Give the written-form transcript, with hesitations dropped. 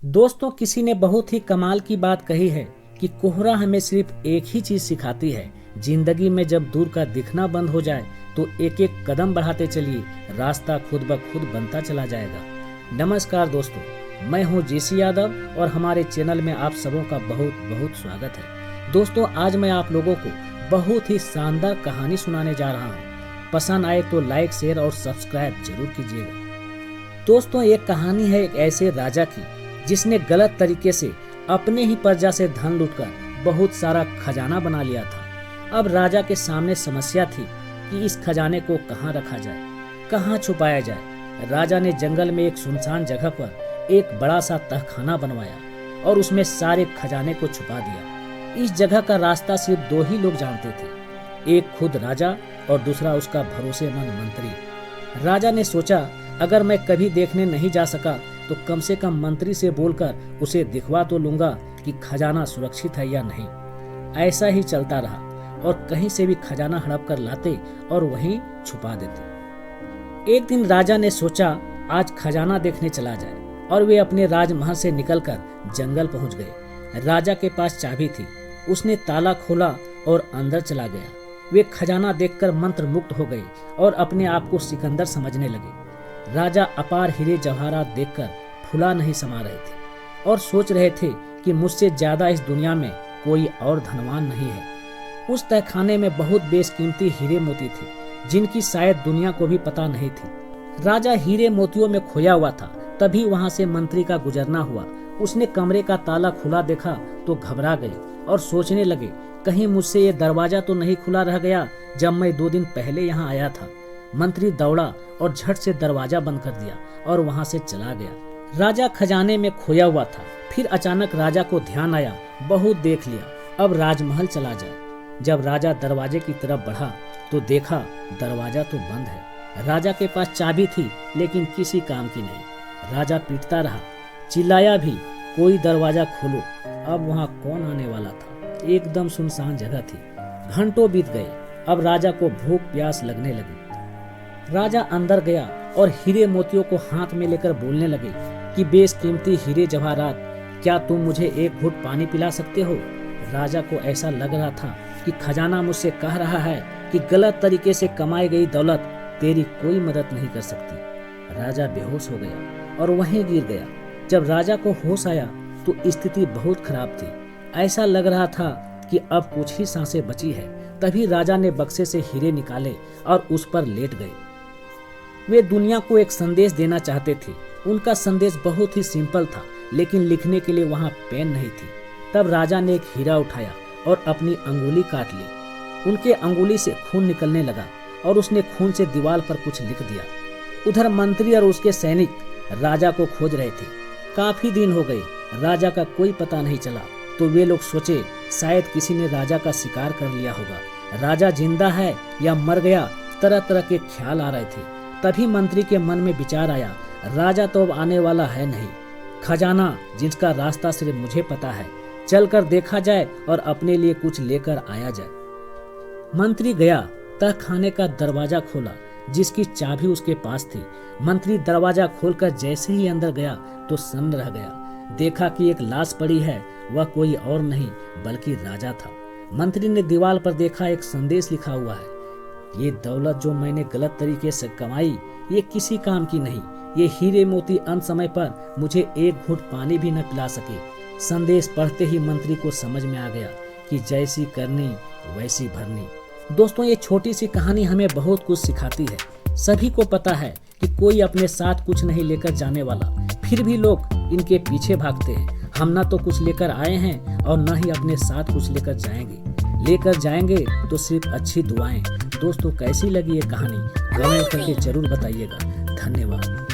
दोस्तों, किसी ने बहुत ही कमाल की बात कही है कि कोहरा हमें सिर्फ एक ही चीज सिखाती है। जिंदगी में जब दूर का दिखना बंद हो जाए तो एक एक कदम बढ़ाते चलिए, रास्ता खुद ब खुद बनता चला जाएगा। नमस्कार दोस्तों, मैं हूं जेसी यादव और हमारे चैनल में आप सबों का बहुत बहुत स्वागत है। दोस्तों, आज मैं आप लोगों को बहुत ही शानदार कहानी सुनाने जा रहा हूं। पसंद आए तो लाइक, शेयर और सब्सक्राइब जरूर कीजिएगा। दोस्तों, एक कहानी है एक ऐसे राजा की जिसने गलत तरीके से अपने ही प्रजा से धन लूटकर बहुत सारा खजाना बना लिया था। अब राजा के सामने समस्या थी कि इस खजाने को कहाँ रखा जाए, कहाँ छुपाया जाए। राजा ने जंगल में एक सुनसान जगह पर एक बड़ा सा तहखाना बनवाया और उसमें सारे खजाने को छुपा दिया। इस जगह का रास्ता सिर्फ दो ही लोग जानते थे, एक खुद राजा और दूसरा उसका भरोसेमंद मंत्री। राजा ने सोचा, अगर मैं कभी देखने नहीं जा सका तो कम से कम मंत्री से बोलकर उसे दिखवा तो लूंगा कि खजाना सुरक्षित है या नहीं। ऐसा ही चलता रहा और कहीं से भी खजाना हड़प कर लाते और वहीं छुपा देते। एक दिन राजा ने सोचा, आज खजाना देखने चला जाए, और वे अपने राजमहल से निकलकर जंगल पहुंच गए। राजा के पास चाबी थी, उसने ताला खोला और अंदर चला गया। वे खजाना देखकर मंत्र मुक्त हो गए और अपने आप को सिकंदर समझने लगे। राजा अपार हीरे जवाहरात देखकर फुला नहीं समा रहे थे और सोच रहे थे कि मुझसे ज्यादा इस दुनिया में कोई और धनवान नहीं है। उस तहखाने में बहुत बेशकीमती हीरे मोती थे जिनकी शायद दुनिया को भी पता नहीं थी। राजा हीरे मोतियों में खोया हुआ था, तभी वहां से मंत्री का गुजरना हुआ। उसने कमरे का ताला खुला देखा तो घबरा गए और सोचने लगे, कहीं मुझसे ये दरवाजा तो नहीं खुला रह गया जब मैं 2 दिन पहले यहाँ आया था। मंत्री दौड़ा और झट से दरवाजा बंद कर दिया और वहां से चला गया। राजा खजाने में खोया हुआ था। फिर अचानक राजा को ध्यान आया, बहुत देख लिया, अब राजमहल चला जाए। जब राजा दरवाजे की तरफ बढ़ा तो देखा दरवाजा तो बंद है। राजा के पास चाबी थी लेकिन किसी काम की नहीं। राजा पीटता रहा, चिल्लाया भी, कोई दरवाजा खोलो। अब वहाँ कौन आने वाला था? एकदम सुनसान जगह थी। घंटों बीत गए। अब राजा को भूख प्यास लगने लगी। राजा अंदर गया और हीरे मोतियों को हाथ में लेकर बोलने लगे कि बेशकीमती हीरे जवाहरात, क्या तुम मुझे एक घूंट पानी पिला सकते हो? राजा को ऐसा लग रहा था कि खजाना मुझसे कह रहा है कि गलत तरीके से कमाई गई दौलत तेरी कोई मदद नहीं कर सकती। राजा बेहोश हो गया और वहीं गिर गया। जब राजा को होश आया तो स्थिति बहुत खराब थी। ऐसा लग रहा था कि अब कुछ ही सांसें बची है। तभी राजा ने बक्से से हीरे निकाले और उस पर लेट गए। वे दुनिया को एक संदेश देना चाहते थे। उनका संदेश बहुत ही सिंपल था, लेकिन लिखने के लिए वहाँ पेन नहीं थी। तब राजा ने एक हीरा उठाया और अपनी अंगुली काट ली। उनके अंगुली से खून निकलने लगा और उसने खून से दीवार पर कुछ लिख दिया। उधर मंत्री और उसके सैनिक राजा को खोज रहे थे। काफी दिन हो गए, राजा का कोई पता नहीं चला। तो वे लोग सोचे, शायद किसी ने राजा का शिकार कर लिया होगा। राजा जिंदा है या मर गया, तरह तरह के ख्याल आ रहे थे। तभी मंत्री के मन में विचार आया, राजा तो अब आने वाला है नहीं। खजाना जिसका रास्ता सिर्फ मुझे पता है, चलकर देखा जाए और अपने लिए कुछ लेकर आया जाए। मंत्री गया, तहखाने का दरवाजा खोला जिसकी चाबी उसके पास थी। मंत्री दरवाजा खोलकर जैसे ही अंदर गया तो सन्न रह गया। देखा कि एक लाश पड़ी है, वह कोई और नहीं बल्कि राजा था। मंत्री ने दीवार पर देखा, एक संदेश लिखा हुआ है, ये दौलत जो मैंने गलत तरीके से कमाई ये किसी काम की नहीं। ये हीरे मोती अंत समय पर मुझे एक घूंट पानी भी न पिला सके। संदेश पढ़ते ही मंत्री को समझ में आ गया कि जैसी करनी वैसी भरनी। दोस्तों, ये छोटी सी कहानी हमें बहुत कुछ सिखाती है। सभी को पता है कि कोई अपने साथ कुछ नहीं लेकर जाने वाला, फिर भी लोग इनके पीछे भागते हैं। हम ना तो कुछ लेकर आए हैं और न ही अपने साथ कुछ लेकर जाएंगे तो सिर्फ अच्छी दुआएं। दोस्तों, कैसी लगी ये कहानी? कमेंट करके जरूर बताइएगा। धन्यवाद।